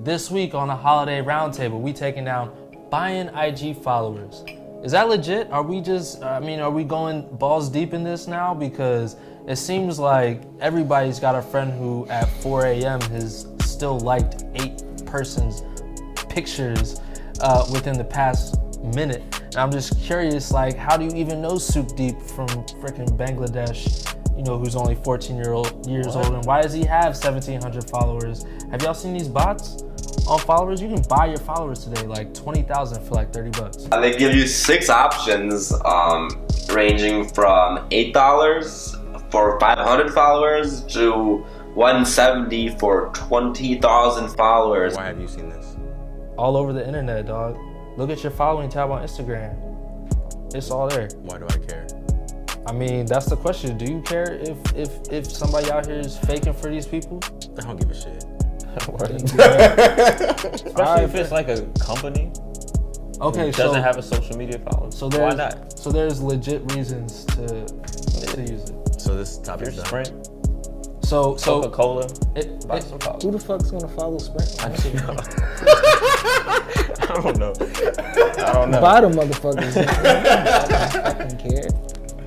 This week on the Holiday Roundtable, we taking down buying IG followers. Is that legit? Are we going balls deep in this now? Because it seems like everybody's got a friend who at 4 a.m. has still liked 8 persons' pictures within the past minute. And I'm just curious, like, how do you even know Soup Deep from freaking Bangladesh, who's only 14 years old, and why does he have 1,700 followers? Have y'all seen these bots on followers? You can buy your followers today, like 20,000 for like $30. They give you 6 options, ranging from $8 for 500 followers to $170 for 20,000 followers. Why have you seen this? All over the internet, dog. Look at your following tab on Instagram. It's all there. Why do I care? I mean, that's the question. Do you care if somebody out here is faking for these people? I don't give a shit. Especially if it's like a company. Okay, doesn't have a social media following. So why not? So there's legit reasons to use it. So this topic is done. Sprint. So Coca-Cola. Buy some followers. Who the fuck's gonna follow Sprint? I don't know. Buy them motherfuckers. I don't care.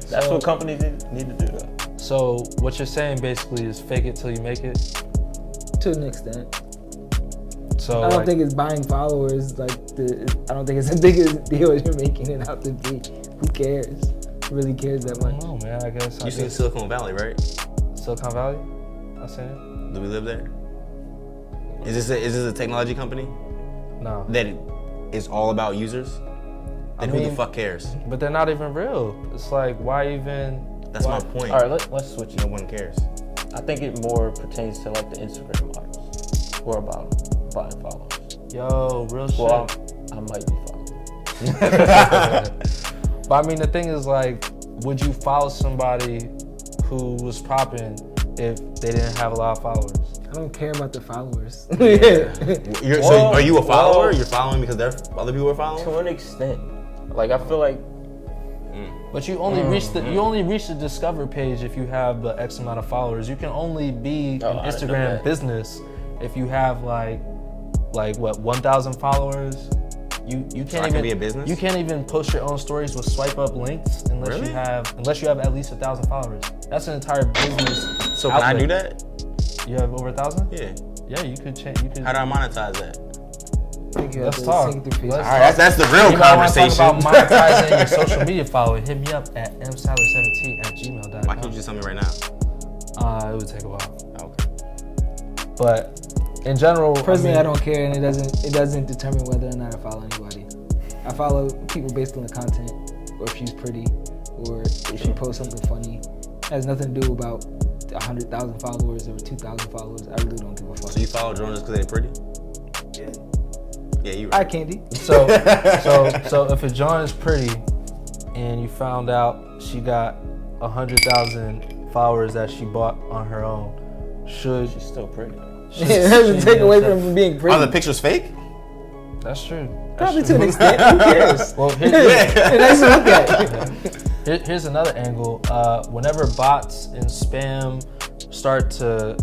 That's what companies need to do though. So what you're saying basically is fake it till you make it? To an extent. So I don't think it's buying followers. I don't think it's as big a deal as you're making it out to be. Who cares? Who really cares that much? I don't know, man. I guess. You seen Silicon Valley, right? Silicon Valley? I seen it. Do we live there? Is this a technology company? No. That is all about users? Then who the fuck cares? But they're not even real. It's like, why even? That's my point. All right, let's switch it. No one cares. I think it more pertains to like the Instagram models who are about buying followers. Yo, real shit. Well, I might be following. But I mean, the thing is, like, would you follow somebody who was popping if they didn't have a lot of followers? I don't care about the followers. So are you a follower? You're following because other people are following? To an extent. Like, I feel like. But you only reach the discover page if you have the X amount of followers. You can only be an Instagram business if you have like what, 1,000 followers. You can't even be a business? You can't even post your own stories with swipe up links unless you have at least 1,000 followers. That's an entire business. So can I do that? You have over 1,000? Yeah. Yeah, you could change. How do I monetize that? Let's talk. All right, that's the real conversation. Talk about monetizing your social media following. Hit me up at msaller17@gmail.com. Why can't you just tell me right now? It would take a while. Okay. But in general, personally, I don't care, and it doesn't determine whether or not I follow anybody. I follow people based on the content, or if she's pretty, or if she posts something funny. It has nothing to do about 100,000 followers or 2,000 followers. I really don't give a fuck. So you follow Jonas because they're pretty? Yeah. Yeah, you. Hi, Candy. So if a John is pretty, and you found out she got 100,000 followers that she bought on her own, she's still pretty? It doesn't take away from being pretty. Are the pictures fake? That's true. Probably to an extent. Who cares? Well, nice to look at. Here's another angle. Whenever bots and spam start to,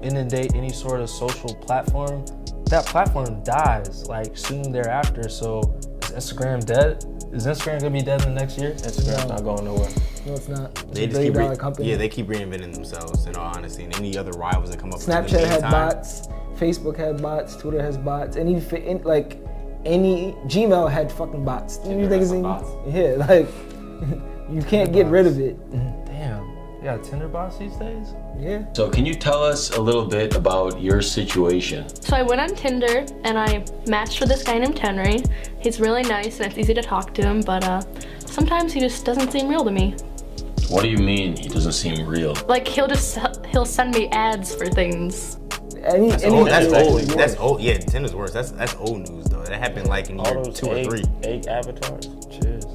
inundate any sort of social platform, that platform dies like soon thereafter. So is Instagram dead? Is Instagram gonna be dead in the next year? Instagram's not going nowhere. No, it's not. They just keep they keep reinventing themselves, in all honesty, and any other rivals that come up. Snapchat had bots, Facebook had bots, Twitter has bots, any Gmail had fucking bots. You think it's bots? Yeah, like you can't get rid of it. Damn, you got Tinder bots these days? Yeah. So can you tell us a little bit about your situation? So I went on Tinder and I matched with this guy named Henry. He's really nice and it's easy to talk to him, but sometimes he just doesn't seem real to me. What do you mean he doesn't seem real? Like he'll send me ads for things. That's old. That's old. Yeah, Tinder's worse. That's old news though. That happened like in year 2 or 3. Egg avatars. Cheers.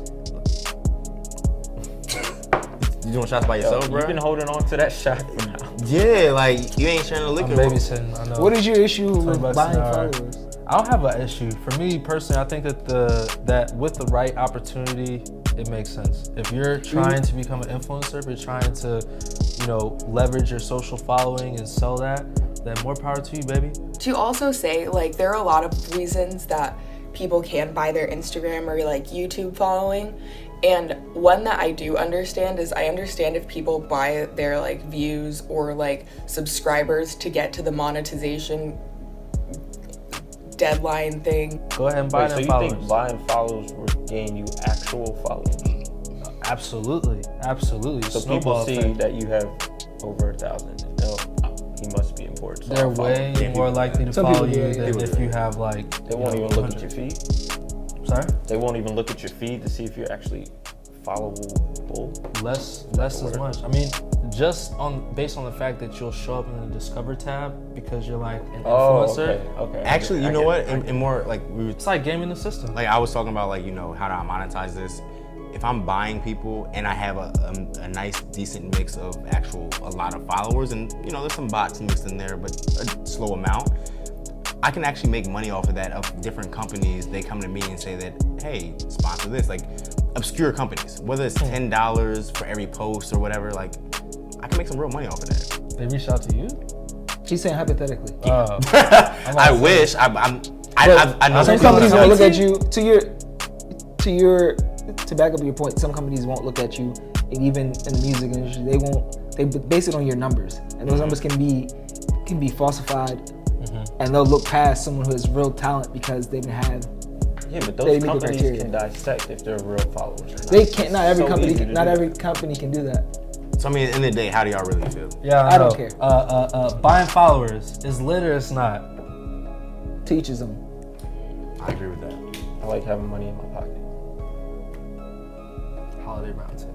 You doing shots by yourself, bro? You've been holding on to that shot for now. Yeah, like you ain't sharing the liquor. I'm babysitting. I know. What is your issue with buying followers? I don't have an issue. For me personally, I think that that with the right opportunity, it makes sense. If you're trying to become an influencer, if you're trying to, leverage your social following and sell that, then more power to you, baby. To also say, like, there are a lot of reasons that people can buy their Instagram or like YouTube following. And one that I do understand is I understand if people buy their like views or like subscribers to get to the monetization deadline thing. Go ahead and buy So them you followers. think buying followers will gain you actual followers? Absolutely. So Snowball people see effect. that you have over 1,000. He must be important. So They're I'll follow way him. more likely to Some follow people you do, yeah. than if you have like. They won't even look at your feed. Sorry. They won't even look at your feed to see if you're actually followable. Less as much. I mean, just based on the fact that you'll show up in the Discover tab because you're like an influencer. Okay. Actually, you know what? And more like we were It's like gaming the system. like I was talking about, like, you know, how do I monetize this? If I'm buying people and I have a nice decent mix of a lot of followers, and you know there's some bots mixed in there, but a slow amount, I can actually make money off of that. Of different companies, they come to me and say that, hey, sponsor this, like obscure companies, whether it's $10 for every post or whatever, like I can make some real money off of that. They reach out to you. She's saying hypothetically. I wish. I know Some people companies are won't look like- at you to back up your point. Some companies won't look at you, and even in the music industry, they won't. They base it on your numbers, and those numbers can be falsified, and they'll look past someone who has real talent because they didn't have. Yeah, but They those meet the companies criteria. can dissect if they're real followers. or not. They can't. Not every So company. easy to Not do. every company can do that. So I mean, at the end of the day, how do y'all really feel? Yeah, I don't know. care. Buying followers is lit or it's not. Teaches them. I agree with that. I like having money in my pocket. Holiday Roundtable.